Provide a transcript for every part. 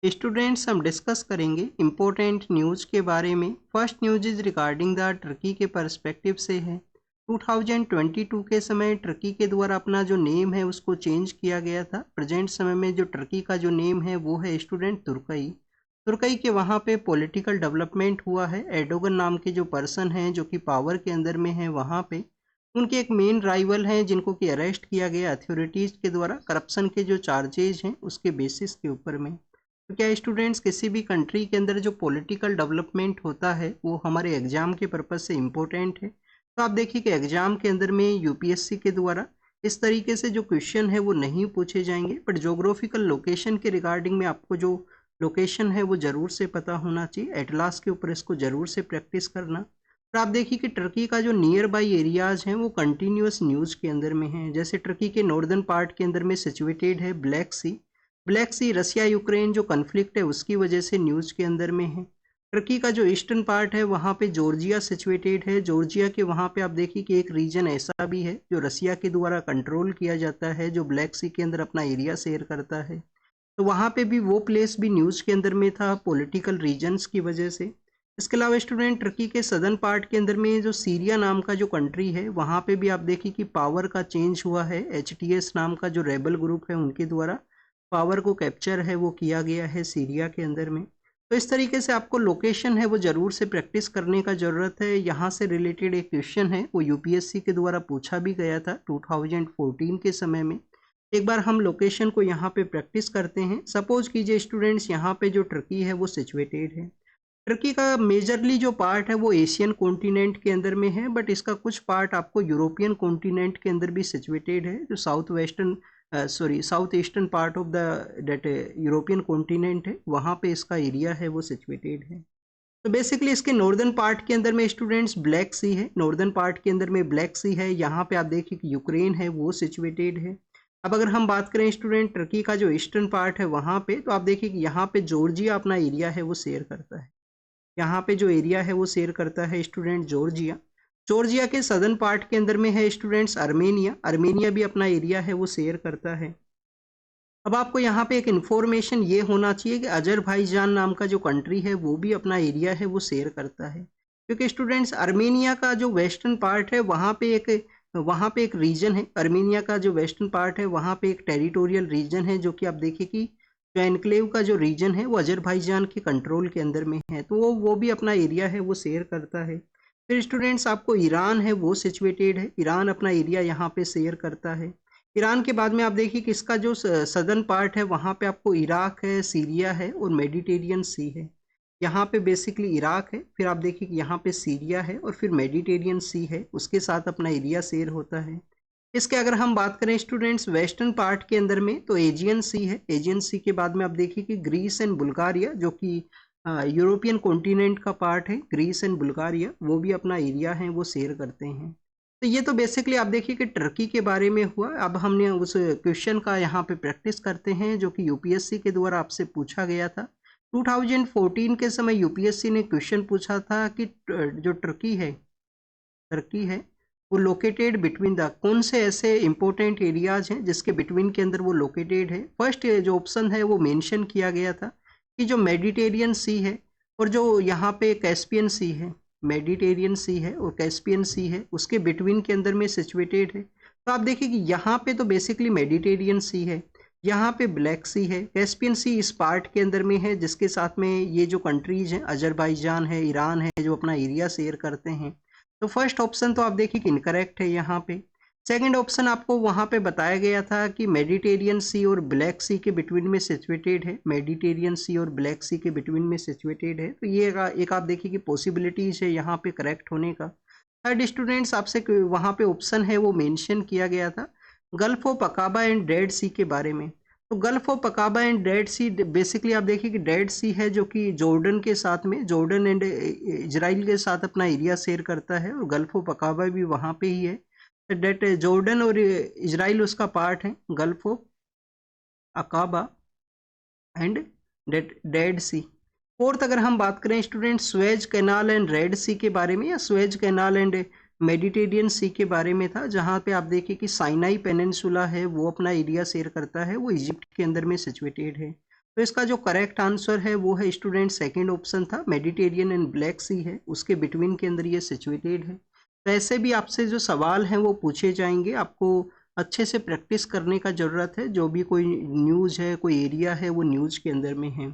Students हम discuss करेंगे important news के बारे में। First news is regarding the Turkey के पर्सपेक्टिव से है। 2022 के समय टर्की के द्वारा अपना जो नेम है उसको चेंज किया गया था। प्रेजेंट समय में जो टर्की का जो नेम है वो है स्टूडेंट तुर्कई। तुर्कई के वहाँ पे पॉलिटिकल डेवलपमेंट हुआ है। एर्डोगन नाम के जो पर्सन हैं जो कि पावर के अंदर में हैं वहाँ पे उनके एक मेन राइवल हैं जिनको कि अरेस्ट किया गया अथॉरिटीज़ के द्वारा करप्शन के जो चार्जेज हैं उसके बेसिस के ऊपर में। तो क्या स्टूडेंट्स किसी भी कंट्री के अंदर जो पॉलिटिकल डेवलपमेंट होता है वो हमारे एग्जाम के पर्पज से इम्पोर्टेंट है। तो आप देखिए कि एग्जाम के अंदर में यूपीएससी के द्वारा इस तरीके से जो क्वेश्चन है वो नहीं पूछे जाएंगे, बट जोग्राफिकल लोकेशन के रिगार्डिंग में आपको जो लोकेशन है वो ज़रूर से पता होना चाहिए। एटलास के ऊपर इसको ज़रूर से प्रैक्टिस करना। और आप देखिए कि टर्की का जो नियर बाई एरियाज़ हैं वो कंटिन्यूस न्यूज़ के अंदर में हैं। जैसे टर्की के नॉर्दर्न पार्ट के अंदर में सिचुएटेड है ब्लैक सी। ब्लैक सी रसिया यूक्रेन जो कन्फ्लिक्ट है उसकी वजह से न्यूज़ के अंदर में है। टर्की का जो ईस्टर्न पार्ट है वहाँ पे जॉर्जिया सिचुएटेड है। जॉर्जिया के वहाँ पे आप देखिए कि एक रीजन ऐसा भी है जो रसिया के द्वारा कंट्रोल किया जाता है, जो ब्लैक सी के अंदर अपना एरिया शेयर करता है। तो वहाँ पे भी वो प्लेस भी न्यूज़ के अंदर में था पॉलिटिकल रीजन्स की वजह से। इसके अलावा स्टूडेंट टर्की के सदर्न पार्ट के अंदर में जो सीरिया नाम का जो कंट्री है वहाँ पे भी आप देखिए कि पावर का चेंज हुआ है। एचटीएस नाम का जो रेबल ग्रुप है उनके द्वारा पावर को कैप्चर है वो किया गया है सीरिया के अंदर में। तो इस तरीके से आपको लोकेशन है वो ज़रूर से प्रैक्टिस करने का ज़रूरत है। यहाँ से रिलेटेड एक क्वेश्चन है वो यूपीएससी के द्वारा पूछा भी गया था 2014 के समय में। एक बार हम लोकेशन को यहाँ पे प्रैक्टिस करते हैं। सपोज कीजिए स्टूडेंट्स यहाँ पे जो टर्की है वो सिचुएटेड है। टर्की का मेजरली जो पार्ट है वो एशियन कॉन्टिनेंट के अंदर में है, बट इसका कुछ पार्ट आपको यूरोपियन कॉन्टिनेंट के अंदर भी सिचुएटेड है। जो south eastern part of the date European continent है वहाँ पे इसका एरिया है वो सिचुएटेड है। तो बेसिकली इसके नॉर्दर्न पार्ट के अंदर में स्टूडेंट्स ब्लैक सी है। नॉर्दर्न पार्ट के अंदर में ब्लैक सी है। यहाँ पे आप देखिए कि यूक्रेन है वो सिचुएटेड है। अब अगर हम बात करें स्टूडेंट टर्की का जो ईस्टर्न पार्ट है वहाँ पे, तो आप देखिए कि यहाँ पे जॉर्जिया अपना एरिया है वो शेयर करता है। यहाँ पे जो एरिया है वो शेयर करता है स्टूडेंट जॉर्जिया। जॉर्जिया के सदर्न पार्ट के अंदर में है स्टूडेंट्स अर्मेनिया। अर्मेनिया भी अपना एरिया है वो शेयर करता है। अब आपको यहाँ पे एक इन्फॉर्मेशन ये होना चाहिए कि अजरबैजान नाम का जो कंट्री है वो भी अपना एरिया है वो शेयर करता है। क्योंकि स्टूडेंट्स अर्मेनिया का जो वेस्टर्न पार्ट है वहाँ पे एक रीजन है। अर्मेनिया का जो वेस्टर्न पार्ट है वहाँ पे एक टेरिटोरियल रीजन है जो कि आप देखिए कि जो एनक्लेव का जो रीजन है वो अजरबैजान के कंट्रोल के अंदर में है। तो वो भी अपना एरिया है वो शेयर करता है। फिर स्टूडेंट्स आपको ईरान है वो सिचुएटेड है। ईरान अपना एरिया यहाँ पे शेयर करता है। ईरान के बाद में आप देखिए कि इसका जो सदर्न पार्ट है वहाँ पे आपको इराक है, सीरिया है और मेडिटेरियन सी है। यहाँ पे बेसिकली इराक है, फिर आप देखिए कि यहाँ पे सीरिया है और फिर मेडिटेरियन सी है, उसके साथ अपना एरिया शेयर होता है। इसके अगर हम बात करें स्टूडेंट्स वेस्टर्न पार्ट के अंदर में तो एजियन सी है। एजियन सी के बाद में आप देखिए कि ग्रीस एंड बुल्गारिया जो कि यूरोपियन कॉन्टिनेंट का पार्ट है, ग्रीस एंड बुल्गारिया वो भी अपना एरिया है वो शेयर करते हैं। तो ये तो बेसिकली आप देखिए कि टर्की के बारे में हुआ। अब हमने उस क्वेश्चन का यहाँ पे प्रैक्टिस करते हैं जो कि यूपीएससी के द्वारा आपसे पूछा गया था। 2014 के समय यूपीएससी ने क्वेश्चन पूछा था कि जो टर्की है वो लोकेटेड बिटवीन द कौन से ऐसे इंपॉर्टेंट एरियाज हैं जिसके बिटवीन के अंदर वो लोकेटेड है। फर्स्ट जो ऑप्शन है वो मेंशन किया गया था कि जो मेडिटेरियन सी है और जो यहाँ पे कैस्पियन सी है, मेडिटेरियन सी है और कैस्पियन सी है, उसके बिटवीन के अंदर में सिचुएटेड है। तो आप देखिए कि यहाँ पे तो बेसिकली मेडिटेरियन सी है, यहाँ पे ब्लैक सी है, कैस्पियन सी इस पार्ट के अंदर में है जिसके साथ में ये जो कंट्रीज हैं अजरबैजान है, ईरान है जो अपना एरिया शेयर करते हैं। तो फर्स्ट ऑप्शन तो आप देखिए कि इनकरेक्ट है यहाँ पे। सेकंड ऑप्शन आपको वहाँ पे बताया गया था कि मेडिटेरियन सी और ब्लैक सी के बिटवीन में सिचुएटेड है, मेडिटेरियन सी और ब्लैक सी के बिटवीन में सिचुएटेड है। तो ये एक आप देखिए कि पॉसिबिलिटीज है यहाँ पे करेक्ट होने का। थर्ड स्टूडेंट्स आपसे वहाँ पे ऑप्शन है वो मेंशन किया गया था Gulf of Aqaba and Dead Sea के बारे में। तो Gulf of Aqaba and Dead Sea basically आप देखिए कि डेड सी है जो कि जॉर्डन के साथ में, जॉर्डन एंड इजराइल के साथ अपना एरिया शेयर करता है और गल्फ ऑफ अकाबा भी वहाँ पे ही है। डेट जॉर्डन और इजराइल उसका पार्ट है, Gulf of Aqaba and Dead Sea. Fourth अगर हम बात करें student Suez Canal and Red Sea के बारे में या Suez Canal and Mediterranean Sea के बारे में था, जहाँ पे आप देखिए कि साइनाई पेनिनसुला है वो अपना एरिया शेयर करता है, वो इजिप्ट के अंदर में सिचुएटेड है। तो इसका जो करेक्ट आंसर है वो है स्टूडेंट सेकंड ऑप्शन था, मेडिटेरियन एंड ब्लैक सी है, उसके बिटवीन के अंदर ये सिचुएटेड है। तो ऐसे भी आपसे जो सवाल हैं वो पूछे जाएंगे, आपको अच्छे से प्रैक्टिस करने का ज़रूरत है। जो भी कोई न्यूज़ है, कोई एरिया है, वो न्यूज़ के अंदर में है।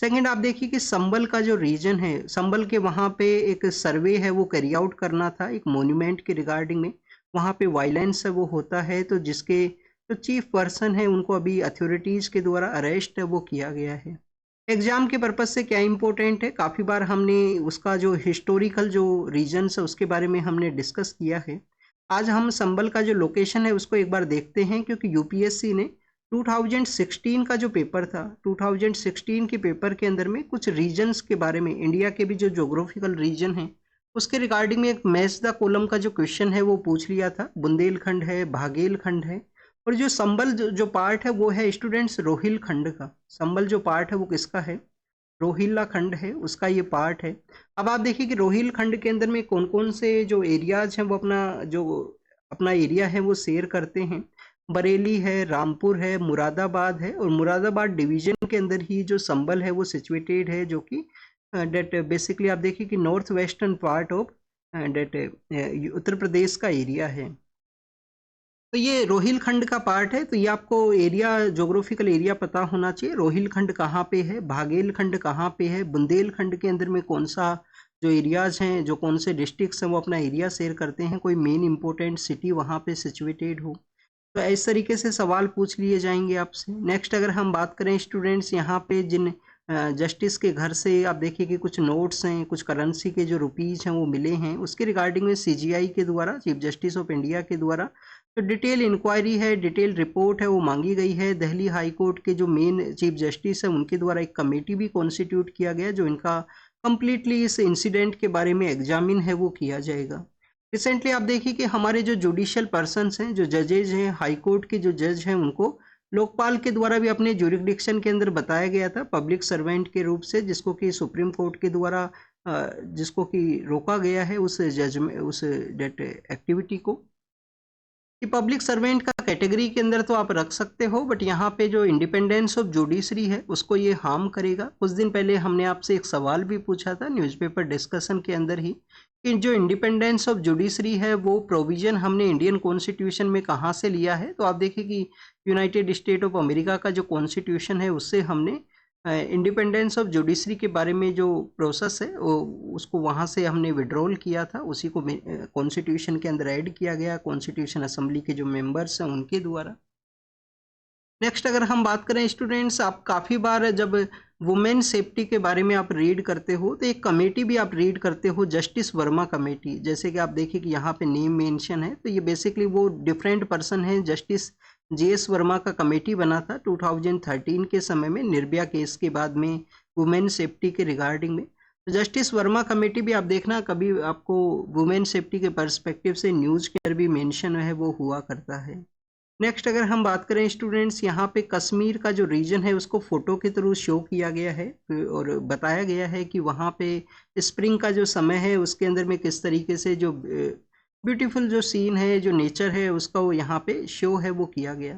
सेकंड आप देखिए कि संबल का जो रीजन है, संबल के वहाँ पे एक सर्वे है वो कैरी आउट करना था एक मोन्यूमेंट के रिगार्डिंग में। वहाँ पे वायलेंस है वो होता है, तो जिसके जो चीफ पर्सन है उनको अभी अथॉरिटीज़ के द्वारा अरेस्ट है वो किया गया है। एग्जाम के पर्पज़ से क्या इम्पोर्टेंट है, काफ़ी बार हमने उसका जो हिस्टोरिकल जो रीजन्स है उसके बारे में हमने डिस्कस किया है। आज हम संबल का जो लोकेशन है उसको एक बार देखते हैं, क्योंकि यूपीएससी ने 2016 का जो पेपर था, 2016 के पेपर के अंदर में कुछ रीजन्स के बारे में, इंडिया के भी जो ज्योग्राफिकल रीजन है उसके रिगार्डिंग में एक मैच द कॉलम का जो क्वेश्चन है वो पूछ लिया था। बुंदेलखंड है, भागेलखंड है, और जो संबल जो पार्ट है वो है स्टूडेंट्स रोहिलखंड का। संबल जो पार्ट है वो किसका है, रोहिल्ला खंड है, उसका ये पार्ट है। अब आप देखिए कि रोहिल खंड के अंदर में कौन कौन से जो एरियाज हैं वो अपना एरिया है वो शेयर करते हैं। बरेली है, रामपुर है, मुरादाबाद है, और मुरादाबाद डिवीजन के अंदर ही जो संबल है वो सिचुएटेड है, जो कि डेट बेसिकली आप देखिए कि north western part of that Uttar Pradesh का एरिया है। तो ये रोहिलखंड का पार्ट है, तो ये आपको एरिया, ज्योग्राफिकल एरिया पता होना चाहिए। रोहिलखंड कहाँ पे है, भागेलखंड कहाँ पे है, बुंदेलखंड के अंदर में कौन सा जो एरियाज हैं, जो कौन से डिस्ट्रिक्ट्स हैं वो अपना एरिया शेयर करते हैं, कोई मेन इंपॉर्टेंट सिटी वहाँ पे सिचुएटेड हो। तो इस तरीके से सवाल पूछ लिए जाएंगे आपसे। नेक्स्ट अगर हम बात करें स्टूडेंट्स, यहाँ पे जिन जस्टिस के घर से आप देखिए कि कुछ नोट्स हैं, कुछ करेंसी के जो रुपीज़ हैं वो मिले हैं, उसके रिगार्डिंग में सीजीआई के द्वारा, चीफ जस्टिस ऑफ इंडिया के द्वारा तो डिटेल इंक्वायरी है, डिटेल रिपोर्ट है वो मांगी गई है। दिल्ली हाई कोर्ट के जो मेन चीफ जस्टिस है उनके द्वारा एक कमेटी भी कॉन्स्टिट्यूट किया गया, जो इनका कंप्लीटली इस इंसिडेंट के बारे में एग्जामिन है वो किया जाएगा। रिसेंटली आप देखिए कि हमारे जो जुडिशियल पर्सन्स हैं, जो जजेज हैं, हाई कोर्ट के जो जज हैं, उनको लोकपाल के द्वारा भी अपने जुरिडिक्शन के अंदर बताया गया था पब्लिक सर्वेंट के रूप से, जिसको कि सुप्रीम कोर्ट के द्वारा जिसको कि रोका गया है उस जजमेंट, उस डेट एक्टिविटी को। कि पब्लिक सर्वेंट का कैटेगरी के अंदर तो आप रख सकते हो, बट यहाँ पे जो इंडिपेंडेंस ऑफ जुडिशरी है उसको ये हार्म करेगा। कुछ दिन पहले हमने आपसे एक सवाल भी पूछा था न्यूज़पेपर डिस्कशन के अंदर ही, कि जो इंडिपेंडेंस ऑफ जुडिशरी है वो प्रोविजन हमने इंडियन कॉन्स्टिट्यूशन में कहाँ से लिया है। तो आप देखिए कि यूनाइटेड स्टेट ऑफ अमेरिका का जो कॉन्स्टिट्यूशन है उससे हमने इंडिपेंडेंस ऑफ जुडिशरी के बारे में जो प्रोसेस है वो उसको वहाँ से हमने विड्रॉल किया था, उसी को कॉन्स्टिट्यूशन के अंदर ऐड किया गया कॉन्स्टिट्यूशन असेंबली के जो मेंबर्स हैं उनके द्वारा। नेक्स्ट अगर हम बात करें स्टूडेंट्स, आप काफ़ी बार जब वुमेन सेफ्टी के बारे में आप रीड करते हो तो एक कमेटी भी आप रीड करते हो, जस्टिस वर्मा कमेटी। जैसे कि आप देखिए कि यहाँ पे नेम मेंशन है, तो ये बेसिकली वो डिफरेंट पर्सन है। जस्टिस जेएस वर्मा का कमेटी बना था 2013 के समय में, निर्भया केस के बाद में वुमेन सेफ्टी के रिगार्डिंग में। तो जस्टिस वर्मा कमेटी भी आप देखना, कभी आपको वुमेन सेफ्टी के पर्सपेक्टिव से न्यूज़ के अंदर भी मेंशन है वो हुआ करता है। नेक्स्ट अगर हम बात करें स्टूडेंट्स, यहाँ पे कश्मीर का जो रीजन है उसको फोटो के थ्रू शो किया गया है और बताया गया है कि वहाँ पे स्प्रिंग का जो समय है उसके अंदर में किस तरीके से जो ब्यूटीफुल जो सीन है, जो नेचर है, उसका वो यहाँ पे शो है वो किया गया।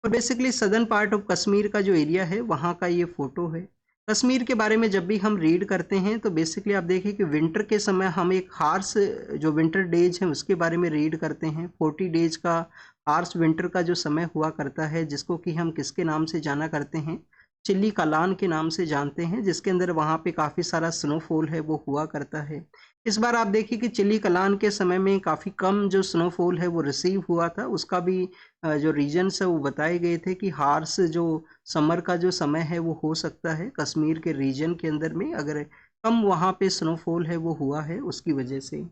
और basically southern part of Kashmir का जो एरिया है वहाँ का ये फ़ोटो है। कश्मीर के बारे में जब भी हम रीड करते हैं तो बेसिकली आप देखिए कि विंटर के समय हम एक हार्स जो विंटर डेज हैं उसके बारे में रीड करते हैं। 40 डेज का हार्स विंटर का जो समय हुआ करता है, जिसको कि हम किसके नाम से जाना करते हैं, चिल्ली कलान के नाम से जानते हैं, जिसके अंदर वहाँ पे काफ़ी सारा स्नोफॉल है वो हुआ करता है। इस बार आप देखिए कि चिल्ली कलान के समय में काफ़ी कम जो स्नोफॉल है वो रिसीव हुआ था। उसका भी जो रीजन्स है वो बताए गए थे कि हार्स जो समर का जो समय है वो हो सकता है कश्मीर के रीजन के अंदर में, अगर कम वहाँ पे स्नोफॉल है वो हुआ है उसकी वजह से।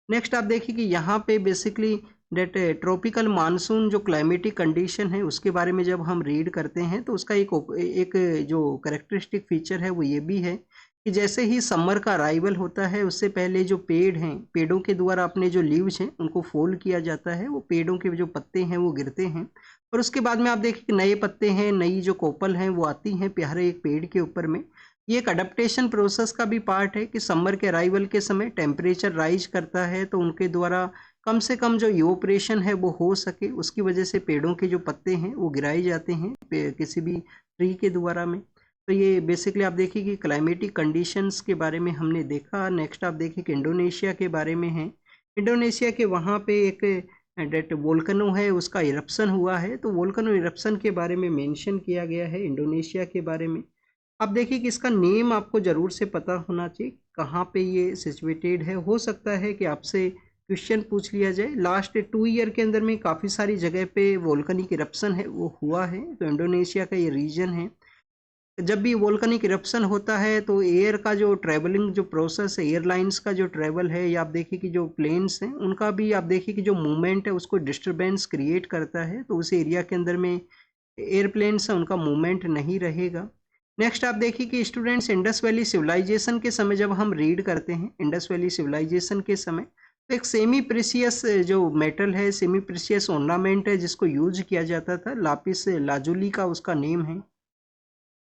नेक्स्ट आप देखिए कि यहाँ पे बेसिकली डेट ट्रॉपिकल मानसून जो क्लाइमेटिक कंडीशन है उसके बारे में जब हम रीड करते हैं तो उसका एक जो करेक्टरिस्टिक फीचर है वो ये भी है कि जैसे ही समर का अराइवल होता है उससे पहले जो पेड़ हैं, पेड़ों के द्वारा अपने जो लीव्स हैं उनको फोल्ड किया जाता है, वो पेड़ों के जो पत्ते हैं वो गिरते हैं और उसके बाद में आप देखिए कि नए पत्ते हैं, नई जो कोपल हैं वो आती हैं प्यारे एक पेड़ के ऊपर में। ये एक अडेप्टेशन प्रोसेस का भी पार्ट है कि समर के अराइवल के समय टेम्परेचर राइज करता है तो उनके द्वारा कम से कम जो इवोपरेशन है वो हो सके, उसकी वजह से पेड़ों के जो पत्ते हैं वो गिराए जाते हैं किसी भी ट्री के द्वारा में। तो ये बेसिकली आप देखिए कि क्लाइमेटिक कंडीशंस के बारे में हमने देखा। नेक्स्ट आप देखिए कि इंडोनेशिया के बारे में है। इंडोनेशिया के वहाँ पे एक डेट वोल्केनो है, उसका इरप्शन हुआ है, तो वोल्केनो इरप्शन के बारे में मेंशन किया गया है इंडोनेशिया के बारे में। आप देखिए कि इसका नेम आपको ज़रूर से पता होना चाहिए, कहाँ पे ये सिचुएटेड है। हो सकता है कि आपसे क्वेश्चन पूछ लिया जाए। लास्ट 2 ईयर के अंदर में काफ़ी सारी जगह पे वोल्केनिक इरप्शन है वो हुआ है, तो इंडोनेशिया का ये रीजन है। जब भी वोल्केनिक इरप्शन होता है तो एयर का जो ट्रैवलिंग जो प्रोसेस है, एयरलाइंस का जो ट्रैवल है, या आप देखिए कि जो प्लेन्स हैं उनका भी आप देखिए कि जो मूवमेंट है उसको डिस्टरबेंस क्रिएट करता है, तो उस एरिया के अंदर में एयरप्लेन्स है उनका मूवमेंट नहीं रहेगा। नेक्स्ट आप देखिए कि स्टूडेंट्स इंडस वैली सिविलाइजेशन के समय जब हम रीड करते हैं इंडस वैली सिविलाइजेशन के समय, तो एक सेमी प्रेशियस जो मेटल है, सेमी प्रेशियस ऑर्नामेंट है जिसको यूज किया जाता था, लापिस लाजुली का उसका नेम है।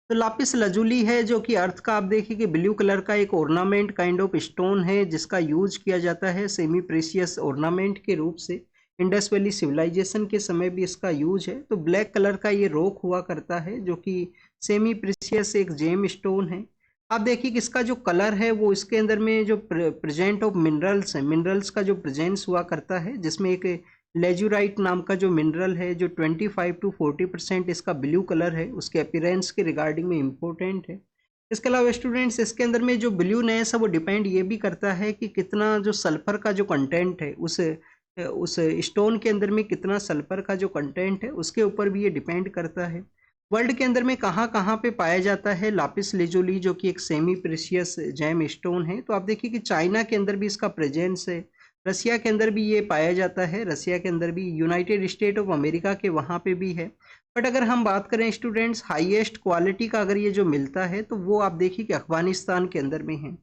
तो लापिस लजुली है जो कि अर्थ का आप देखिए कि ब्लू कलर का एक ऑर्नामेंट काइंड ऑफ स्टोन है जिसका यूज किया जाता है सेमी प्रेशियस ऑर्नामेंट के रूप से। इंडस वैली सिविलाइजेशन के समय भी इसका यूज है। तो ब्लैक कलर का ये रॉक हुआ करता है जो कि सेमी प्रेशियस एक जेम स्टोन है। आप देखिए कि इसका जो कलर है वो इसके अंदर में जो प्रेजेंट ऑफ मिनरल्स है, मिनरल्स का जो प्रेजेंस हुआ करता है, जिसमें एक लेजुराइट नाम का जो मिनरल है जो 25 to 40% इसका ब्लू कलर है, उसके अपीयरेंस के रिगार्डिंग में इम्पोर्टेंट है। इसके अलावा स्टूडेंट्स इसके अंदर में जो ब्लूनेस है वो डिपेंड ये भी करता है कि कितना जो सल्फर का जो कंटेंट है उस स्टोन के अंदर में कितना सल्फर का जो कंटेंट है उसके ऊपर भी ये डिपेंड करता है। वर्ल्ड के अंदर में कहाँ कहाँ पे पाया जाता है लापिस लेजुली जो कि एक सेमी प्रेशियस जैम स्टोन है, तो आप देखिए कि चाइना के अंदर भी इसका प्रेजेंस है, रसिया के अंदर भी ये पाया जाता है, रसिया के अंदर भी, यूनाइटेड स्टेट ऑफ अमेरिका के वहाँ पे भी है। बट अगर हम बात करें स्टूडेंट्स हाईएस्ट क्वालिटी का अगर ये जो मिलता है तो वो आप देखिए कि अफगानिस्तान के अंदर में है।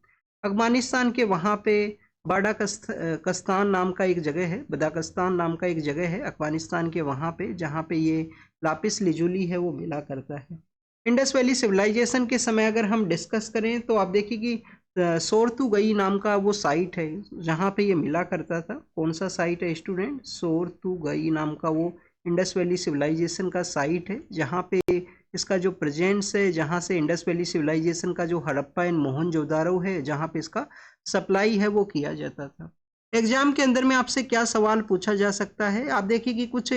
अफगानिस्तान के वहाँ पे कस्तान नाम का एक जगह है, बदाकस्तान नाम का एक जगह है अफगानिस्तान के वहाँ पे, जहाँ पे ये लापिस लिजुली है वो मिला करता है। इंडस वैली सिविलाइजेशन के समय अगर हम डिस्कस करें तो आप देखिए कि सोरतुगई नाम का वो साइट है जहाँ पे ये मिला करता था। कौन सा साइट है स्टूडेंट? सोरतुगई नाम का वो इंडस वैली सिविलाइजेशन का साइट है जहाँ पे इसका जो प्रेजेंस है, जहाँ से इंडस वैली सिविलाइजेशन का जो हड़प्पा एंड मोहनजोदारो है जहाँ पे इसका सप्लाई है वो किया जाता था। एग्जाम के अंदर में आपसे क्या सवाल पूछा जा सकता है? आप देखिए कि कुछ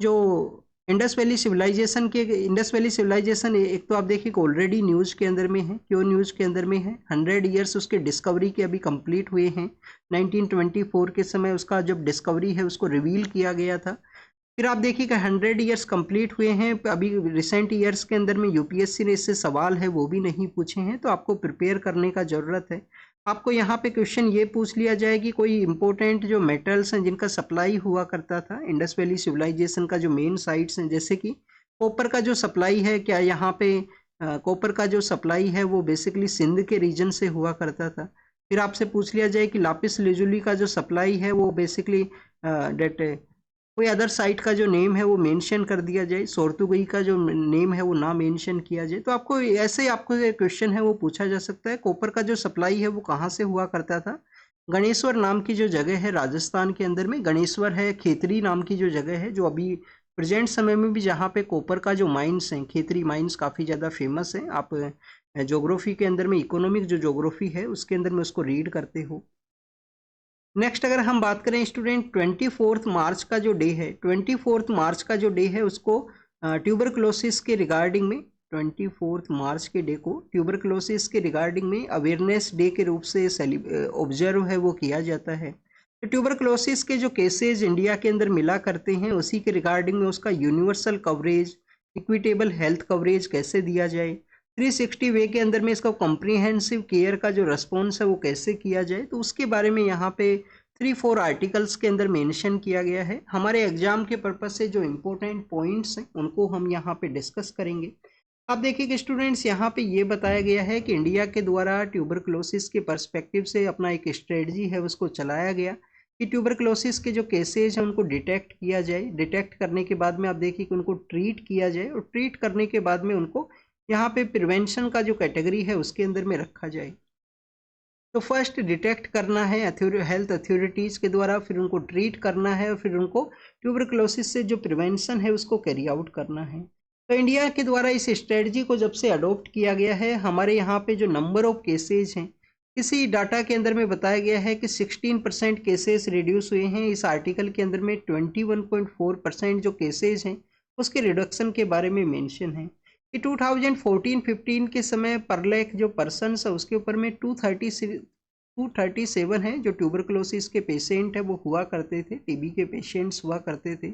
जो इंडस वैली सिविलाइजेशन एक तो आप देखिए कि ऑलरेडी न्यूज़ के अंदर में है। क्यों न्यूज़ के अंदर में है? 100 ईयर्स उसके डिस्कवरी के अभी कंप्लीट हुए हैं। 1924 के समय उसका जब डिस्कवरी है उसको रिवील किया गया था। फिर आप देखिए कि 100 ईयर्स कंप्लीट हुए हैं। अभी रिसेंट ईयर्स के अंदर में यूपीएससी ने इससे सवाल है वो भी नहीं पूछे हैं, तो आपको प्रिपेयर करने का ज़रूरत है। आपको यहाँ पे क्वेश्चन ये पूछ लिया जाए कि कोई इंपॉर्टेंट जो मेटल्स हैं जिनका सप्लाई हुआ करता था इंडस वैली सिविलाइजेशन का, जो मेन साइट्स हैं, जैसे कि कॉपर का जो सप्लाई है, क्या यहाँ पे कॉपर का जो सप्लाई है वो बेसिकली सिंध के रीजन से हुआ करता था। फिर आपसे पूछ लिया जाए कि लापिस लेजुली का जो सप्लाई है वो बेसिकली डेट कोई अदर साइट का जो नेम है वो मेंशन कर दिया जाए, सोरतुगई का जो नेम है वो ना मेंशन किया जाए। तो आपको ऐसे आपको ये क्वेश्चन है वो पूछा जा सकता है। कॉपर का जो सप्लाई है वो कहाँ से हुआ करता था? गणेश्वर नाम की जो जगह है राजस्थान के अंदर में, गणेश्वर है, खेतरी नाम की जो जगह है, जो अभी प्रेजेंट समय में भी जहाँ पे कॉपर का जो माइंस हैं, खेतरी माइंस काफ़ी ज़्यादा फेमस है। आप ज्योग्राफी के अंदर में इकोनॉमिक जो ज्योग्राफी है उसके अंदर में उसको रीड करते हो। नेक्स्ट अगर हम बात करें स्टूडेंट 24 मार्च का जो डे है, 24 मार्च का जो डे है उसको ट्यूबरक्लोसिस के रिगार्डिंग में, 24 मार्च के डे को ट्यूबरक्लोसिस के रिगार्डिंग में अवेयरनेस डे के रूप से ऑब्जर्व है वो किया जाता है। तो ट्यूबरक्लोसिस के जो केसेज इंडिया के अंदर मिला करते हैं उसी के रिगार्डिंग में उसका universal coverage, equitable health coverage कैसे दिया जाए, 360 वे के अंदर में इसका कॉम्प्रिहेंसिव केयर का जो रिस्पॉन्स है वो कैसे किया जाए, तो उसके बारे में यहाँ पे 3-4 आर्टिकल्स के अंदर मेंशन किया गया है। हमारे एग्जाम के पर्पज से जो इम्पोर्टेंट पॉइंट्स हैं उनको हम यहाँ पे डिस्कस करेंगे। आप देखिए कि स्टूडेंट्स यहाँ पे ये बताया गया है कि इंडिया के द्वारा ट्यूबरक्लोसिस के पर्सपेक्टिव से अपना एक स्ट्रेटजी है उसको चलाया गया कि ट्यूबरक्लोसिस के जो केसेज हैं उनको डिटेक्ट किया जाए, डिटेक्ट करने के बाद में आप देखिए कि उनको ट्रीट किया जाए, और ट्रीट करने के बाद में उनको यहाँ पे प्रिवेंशन का जो कैटेगरी है उसके अंदर में रखा जाए। तो फर्स्ट डिटेक्ट करना है हेल्थ अथॉरिटीज़ के द्वारा, फिर उनको ट्रीट करना है, और फिर उनको ट्यूबरक्लोसिस से जो प्रिवेंशन है उसको कैरी आउट करना है। तो इंडिया के द्वारा इस स्ट्रेटजी को जब से अडॉप्ट किया गया है, हमारे यहाँ पे जो नंबर ऑफ केसेज हैं, इसी डाटा के अंदर में बताया गया है कि 16% केसेस रिड्यूस हुए हैं। इस आर्टिकल के अंदर में 21.4% जो केसेज हैं उसके रिडक्शन के बारे में मेंशन है कि 2014-15 के समय पर लाख जो पर्सनस है उसके ऊपर में 237 है जो ट्यूबरकुलोसिस के पेशेंट है वो हुआ करते थे, टीबी के पेशेंट्स हुआ करते थे,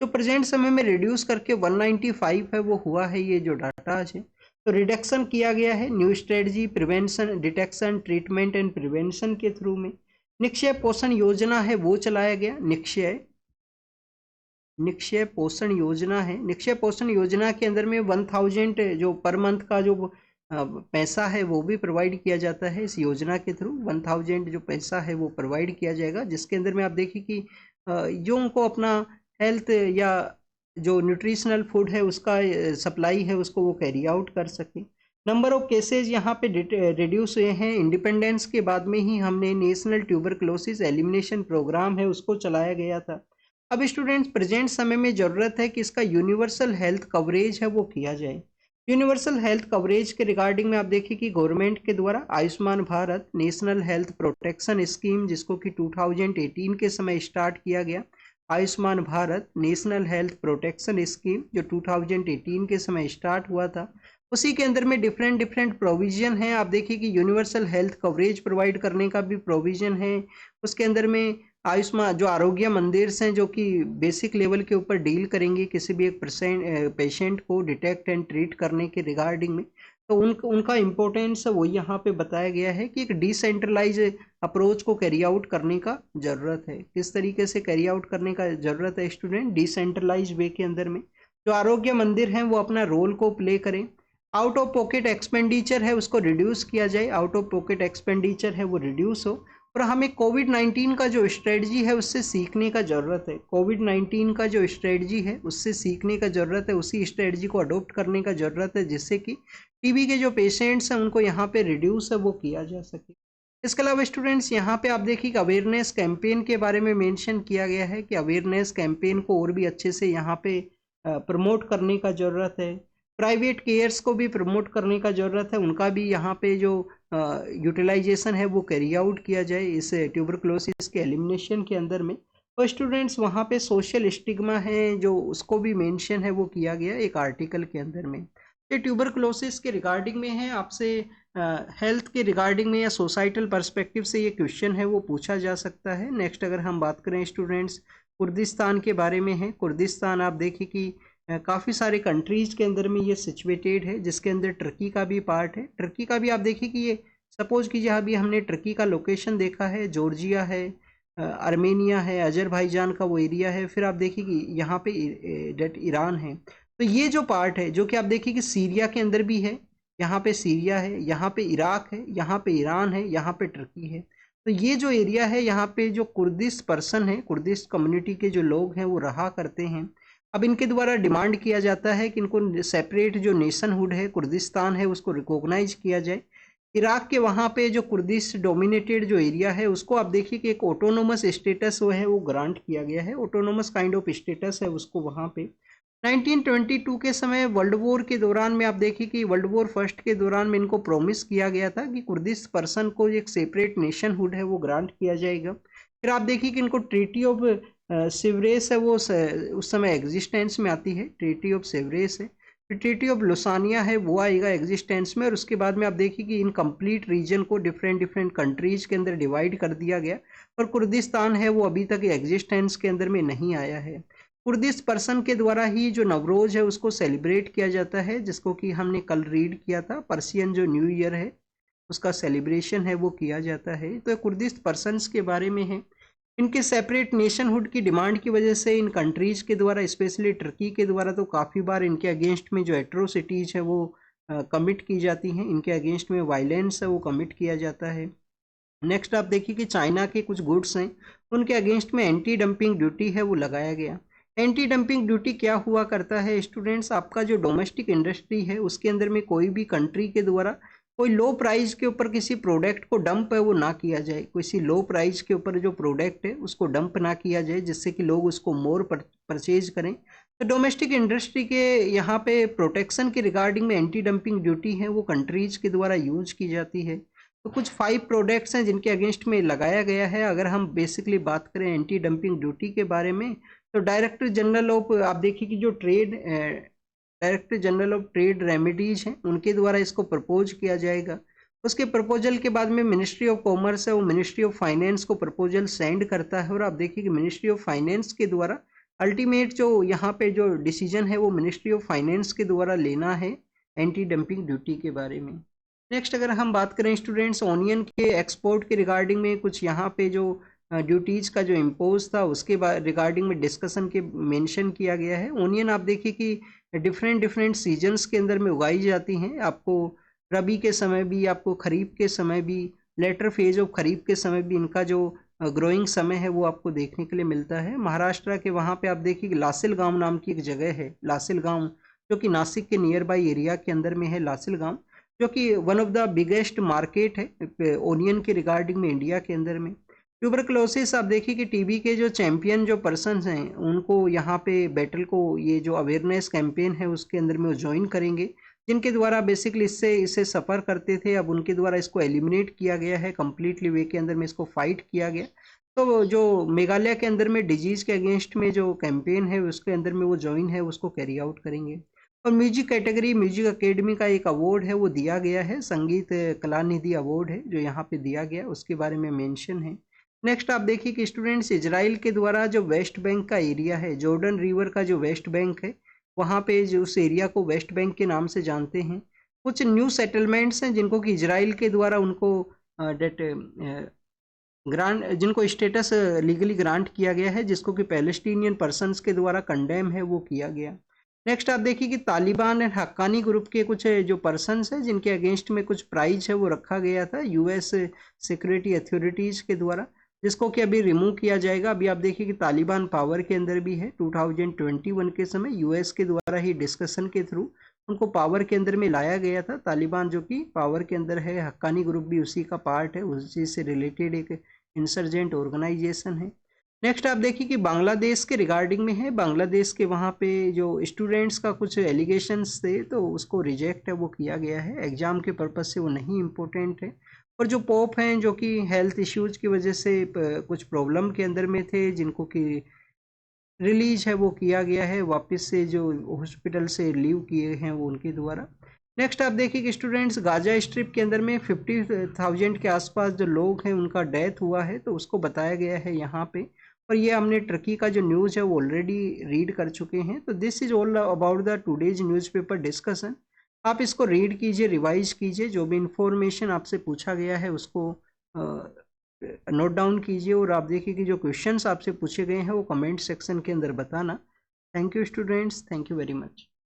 जो प्रेजेंट समय में रिड्यूस करके 195 है वो हुआ है। ये जो डाटा है तो रिडक्शन किया गया है new strategy prevention detection treatment and prevention के थ्रू में। निक्षय पोषण योजना है वो चलाया गया, निक्षय पोषण योजना है। निक्षय पोषण योजना के अंदर में 1000 जो पर मंथ का जो पैसा है वो भी प्रोवाइड किया जाता है। इस योजना के थ्रू 1000 जो पैसा है वो प्रोवाइड किया जाएगा, जिसके अंदर में आप देखिए कि जो उनको अपना हेल्थ या जो न्यूट्रिशनल फूड है उसका सप्लाई है उसको वो कैरी आउट कर सके। नंबर ऑफ केसेज यहाँ पे रिड्यूस हुए हैं। इंडिपेंडेंस के बाद में ही हमने नेशनल ट्यूबरकुलोसिस एलिमिनेशन प्रोग्राम है उसको चलाया गया था। अब स्टूडेंट्स प्रेजेंट समय में ज़रूरत है कि इसका यूनिवर्सल हेल्थ कवरेज है वो किया जाए। यूनिवर्सल हेल्थ कवरेज के रिगार्डिंग में आप देखिए कि गवर्नमेंट के द्वारा Ayushman Bharat national health protection scheme, जिसको कि 2018 के समय स्टार्ट किया गया, Ayushman Bharat national health protection scheme जो 2018 के समय स्टार्ट हुआ था, उसी के अंदर में डिफरेंट प्रोविजन है। आप देखिए कि यूनिवर्सल हेल्थ कवरेज प्रोवाइड करने का भी प्रोविजन है। उसके अंदर में आयुष्मान जो आरोग्य मंदिर हैं जो कि बेसिक लेवल के ऊपर डील करेंगे किसी भी एक पेशेंट को डिटेक्ट एंड ट्रीट करने के रिगार्डिंग में, तो उनका इम्पोर्टेंस वो यहाँ पे बताया गया है कि एक डिसेंट्रलाइज अप्रोच को कैरी आउट करने का ज़रूरत है। किस तरीके से कैरी आउट करने का ज़रूरत है स्टूडेंट? डिसेंट्रलाइज वे के अंदर में जो आरोग्य मंदिर हैं वो अपना रोल को प्ले करें। आउट ऑफ पॉकेट एक्सपेंडिचर है उसको रिड्यूस किया जाए, आउट ऑफ पॉकेट एक्सपेंडिचर है वो रिड्यूस हो। और हमें कोविड-19 का जो स्ट्रेटजी है उससे सीखने का ज़रूरत है। कोविड-19 का जो स्ट्रेटजी है उससे सीखने का ज़रूरत है, उसी स्ट्रेटजी को अडॉप्ट करने का ज़रूरत है, जिससे कि टीबी के जो पेशेंट्स हैं उनको यहाँ पे रिड्यूस है वो किया जा सके। इसके अलावा स्टूडेंट्स यहाँ पे आप देखिए कि अवेयरनेस कैंपेन के बारे में मेंशन किया गया है कि अवेयरनेस कैंपेन को और भी अच्छे से यहाँ पे प्रमोट करने का ज़रूरत है। प्राइवेट केयर्स को भी प्रमोट करने का ज़रूरत है, उनका भी यहाँ पे जो यूटिलाइजेशन है वो कैरी आउट किया जाए इस ट्यूबरकुलोसिस के एलिमिनेशन के अंदर में। और स्टूडेंट्स वहाँ पे सोशल स्टिग्मा है जो उसको भी मेंशन है वो किया गया एक आर्टिकल के अंदर में। ये ट्यूबरकुलोसिस के रिगार्डिंग में है, आपसे हेल्थ के रिगार्डिंग में या सोसाइटल पर्सपेक्टिव से ये क्वेश्चन है वो पूछा जा सकता है। नेक्स्ट अगर हम बात करें स्टूडेंट्स कुर्दिस्तान के बारे में है। कुर्दिस्तान आप देखिए कि काफ़ी सारे कंट्रीज़ के अंदर में ये सिचुएटेड है, जिसके अंदर टर्की का भी पार्ट है। टर्की का भी आप देखिए कि ये सपोज कीजिए अभी हमने टर्की का लोकेशन देखा है, जॉर्जिया है, आर्मेनिया है, अजरबैजान का वो एरिया है, फिर आप देखिए कि यहाँ पे ईरान है। तो ये जो पार्ट है जो कि आप देखिए कि सीरिया के अंदर भी है, यहाँ पे सीरिया है, यहाँ पे इराक है, यहाँ पे ईरान है, यहाँ पे टर्की है। तो ये जो एरिया है यहाँ पे जो कुर्दिश पर्सन है, कुर्दिश कम्युनिटी के जो लोग हैं वो रहा करते हैं। अब इनके द्वारा डिमांड किया जाता है कि इनको सेपरेट जो नेशनहुड है कुर्दिस्तान है उसको रिकॉग्नाइज किया जाए। इराक के वहाँ पे जो कुर्दिश डोमिनेटेड जो एरिया है उसको आप देखिए कि एक ऑटोनोमस स्टेटस वो है वो ग्रांट किया गया है, ऑटोनोमस काइंड ऑफ स्टेटस है उसको वहाँ पे। 1922 के समय वर्ल्ड वॉर के दौरान में आप देखिए कि वर्ल्ड वॉर फर्स्ट के दौरान में इनको प्रॉमिस किया गया था कि कुर्दिश पर्सन को एक सेपरेट नेशनहुड है वो ग्रांट किया जाएगा। फिर आप देखिए कि इनको ट्रीटी ऑफ सेवरेस है वो उस समय एग्जिस्टेंस में आती है, ट्रीटी ऑफ सेवरेस है। फिर ट्रीटी ऑफ लुसानिया है वो आएगा एग्जिस्टेंस में, और उसके बाद में आप देखिए कि इन कंप्लीट रीजन को डिफरेंट कंट्रीज के अंदर डिवाइड कर दिया गया, और कुर्दिस्तान है वो अभी तक एग्जिस्टेंस के अंदर में नहीं आया है। कुर्दिश पर्सन के द्वारा ही जो नवरोज है उसको सेलिब्रेट किया जाता है, जिसको कि हमने कल रीड किया था। पर्सियन जो न्यू ईयर है उसका सेलिब्रेशन है वो किया जाता है। तो कुर्दिश पर्सन्स के बारे में है। इनके सेपरेट नेशनहुड की डिमांड की वजह से इन कंट्रीज़ के द्वारा, स्पेशली टर्की के द्वारा, तो काफ़ी बार इनके अगेंस्ट में जो एट्रोसिटीज़ है वो कमिट की जाती हैं, इनके अगेंस्ट में वायलेंस है वो कमिट किया जाता है। नेक्स्ट आप देखिए कि चाइना के कुछ गुड्स हैं उनके अगेंस्ट में एंटी डंपिंग ड्यूटी है वो लगाया गया। एंटी डंपिंग ड्यूटी क्या हुआ करता है स्टूडेंट्स? आपका जो डोमेस्टिक इंडस्ट्री है उसके अंदर में कोई भी कंट्री के द्वारा कोई लो प्राइस के ऊपर किसी प्रोडक्ट को डंप है वो ना किया जाए, किसी लो प्राइस के ऊपर जो प्रोडक्ट है उसको डंप ना किया जाए, जिससे कि लोग उसको मोर परचेज करें। तो डोमेस्टिक इंडस्ट्री के यहाँ पे प्रोटेक्शन के रिगार्डिंग में एंटी डंपिंग ड्यूटी है वो कंट्रीज के द्वारा यूज की जाती है। तो कुछ 5 प्रोडक्ट्स हैं जिनके अगेंस्ट में लगाया गया है। अगर हम बेसिकली बात करें एंटी डंपिंग ड्यूटी के बारे में, तो डायरेक्टर जनरल ऑफ, आप देखिए कि जो director general of trade remedies हैं उनके द्वारा इसको प्रपोज किया जाएगा। उसके प्रपोजल के बाद में मिनिस्ट्री ऑफ कॉमर्स है वो मिनिस्ट्री ऑफ फाइनेंस को प्रपोजल सेंड करता है, और आप देखिए कि मिनिस्ट्री ऑफ फाइनेंस के द्वारा अल्टीमेट जो यहाँ पे जो डिसीजन है वो मिनिस्ट्री ऑफ फाइनेंस के द्वारा लेना है एंटी डंपिंग ड्यूटी के बारे में। नेक्स्ट अगर हम बात करें स्टूडेंट्स ऑनियन के एक्सपोर्ट के रिगार्डिंग में, कुछ यहाँ पे जो ड्यूटीज़ का जो इम्पोज था उसके रिगार्डिंग में डिस्कशन के मेंशन किया गया है। ओनियन आप देखिए कि डिफरेंट डिफरेंट सीजन्स के अंदर में उगाई जाती हैं। आपको रबी के समय भी, आपको खरीफ के समय भी, लेटर फेज ऑफ खरीफ के समय भी इनका जो ग्रोइंग समय है वो आपको देखने के लिए मिलता है। महाराष्ट्र के वहाँ पे आप देखिए लासिल गांव नाम की एक जगह है, लासिल गांव, जो कि नासिक के नियर बाई एरिया के अंदर में है लासिल गांव, जो कि one of the biggest market है ओनियन के रिगार्डिंग में इंडिया के अंदर में। ट्यूबरक्लोसिस आप देखिए कि टीबी के जो चैंपियन जो पर्सन्स हैं उनको यहाँ पे बैटल को, ये जो अवेयरनेस कैंपेन है उसके अंदर में वो ज्वाइन करेंगे, जिनके द्वारा बेसिकली इसे सफ़र करते थे, अब उनके द्वारा इसको एलिमिनेट किया गया है, कम्प्लीटली वे के अंदर में इसको फाइट किया गया। तो जो मेघालय के अंदर में डिजीज़ के अगेंस्ट में जो कैंपेन है उसके अंदर में वो ज्वाइन है, उसको कैरी आउट करेंगे। और म्यूजिक कैटेगरी, म्यूजिक अकेडमी का एक अवार्ड है वो दिया गया है, संगीत कला निधि अवार्ड है जो यहाँ पे दिया गया, उसके बारे में मेंशन है। नेक्स्ट आप देखिए कि स्टूडेंट्स इजराइल के द्वारा जो वेस्ट बैंक का एरिया है, जॉर्डन रिवर का जो वेस्ट बैंक है, वहाँ पे जो उस एरिया को वेस्ट बैंक के नाम से जानते हैं। कुछ न्यू सेटलमेंट्स हैं जिनको कि इजराइल के द्वारा उनको ग्रांट, जिनको स्टेटस लीगली ग्रांट किया गया है, जिसको कि पैलेस्टीनियन पर्सन्स के द्वारा कंडेम है वो किया गया। नेक्स्ट आप देखिए कि तालिबान एंड हक्कानी ग्रुप के कुछ जो पर्सन्स हैं जिनके अगेंस्ट में कुछ प्राइज है वो रखा गया था यूएस सिक्योरिटी अथॉरिटीज़ के द्वारा, जिसको कि अभी रिमूव किया जाएगा। अभी आप देखिए कि तालिबान पावर के अंदर भी है। 2021 के समय यूएस के द्वारा ही डिस्कशन के थ्रू उनको पावर के अंदर में लाया गया था। तालिबान जो कि पावर के अंदर है, हक्कानी ग्रुप भी उसी का पार्ट है, उसी से रिलेटेड एक इंसर्जेंट ऑर्गेनाइजेशन है। नेक्स्ट आप देखिए कि बांग्लादेश के रिगार्डिंग में है। बांग्लादेश के वहाँ पे जो स्टूडेंट्स का कुछ एलिगेशंस थे तो उसको रिजेक्ट है वो किया गया है, एग्जाम के पर्पज से वो नहीं इम्पोर्टेंट है। और जो पोप हैं जो कि हेल्थ इश्यूज की वजह से कुछ प्रॉब्लम के अंदर में थे, जिनको कि रिलीज है वो किया गया है, वापस से जो हॉस्पिटल से लीव किए हैं वो उनके द्वारा। नेक्स्ट आप देखिए कि स्टूडेंट्स गाजा स्ट्रिप के अंदर में 50,000 के आसपास जो लोग हैं उनका डेथ हुआ है, तो उसको बताया गया है यहाँ पे। और ये हमने टर्की का जो न्यूज़ है वो ऑलरेडी रीड कर चुके हैं। तो this is all about the today's newspaper discussion. आप इसको रीड कीजिए, रिवाइज कीजिए, जो भी इंफॉर्मेशन आपसे पूछा गया है उसको नोट डाउन कीजिए, और आप देखिए कि जो क्वेश्चंस आपसे पूछे गए हैं वो कमेंट सेक्शन के अंदर बताना। Thank you students, thank you very much.